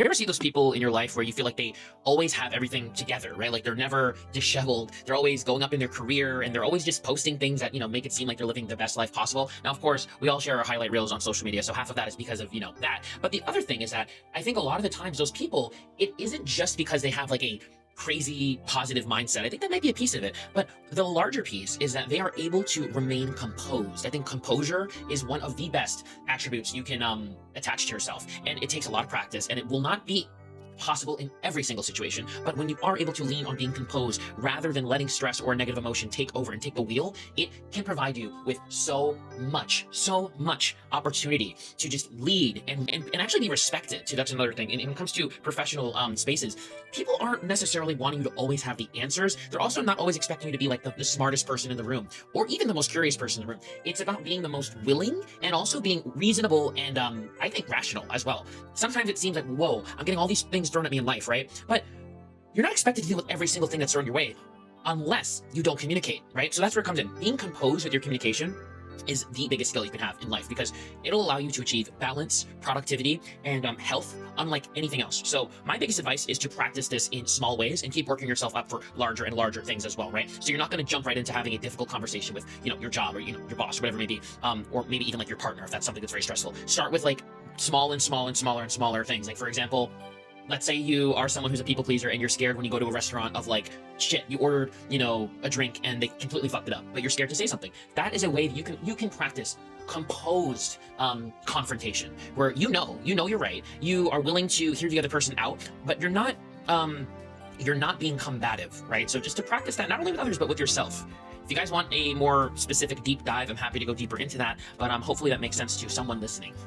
You ever see those people in your life where you feel like they always have everything together, right? Like they're never disheveled. They're always going up in their career and they're always just posting things that, make it seem like they're living the best life possible. Now, of course, we all share our highlight reels on social media. So half of that is because of, that. But the other thing is that I think a lot of the times those people, it isn't just because they have like a crazy positive mindset. I think that might be a piece of it, but the larger piece is that they are able to remain composed. I think composure is one of the best attributes you can attach to yourself, and it takes a lot of practice, and it will not be possible in every single situation. But when you are able to lean on being composed rather than letting stress or a negative emotion take over and take the wheel, it can provide you with so much opportunity to just lead and actually be respected too. That's another thing. And when it comes to professional spaces, people aren't necessarily wanting you to always have the answers. They're also not always expecting you to be like the smartest person in the room or even the most curious person in the room. It's about being the most willing and also being reasonable and I think rational as well. Sometimes it seems like, whoa, I'm getting all these things thrown at me in life, right? But you're not expected to deal with every single thing that's thrown your way unless you don't communicate, right? So that's where it comes in. Being composed with your communication is the biggest skill you can have in life because it'll allow you to achieve balance, productivity, and health unlike anything else. So my biggest advice is to practice this in small ways and keep working yourself up for larger and larger things as well, right? So you're not going to jump right into having a difficult conversation with, your job or, your boss or whatever it may be, or maybe even like your partner if that's something that's very stressful. Start with like small and smaller things. Like for example, let's say you are someone who's a people pleaser and you're scared when you go to a restaurant of like, shit, you ordered, a drink and they completely fucked it up, but you're scared to say something. That is a way that you can practice composed confrontation where you know you're right. You are willing to hear the other person out, but you're not being combative, right? So just to practice that, not only with others, but with yourself. If you guys want a more specific deep dive, I'm happy to go deeper into that, but hopefully that makes sense to someone listening.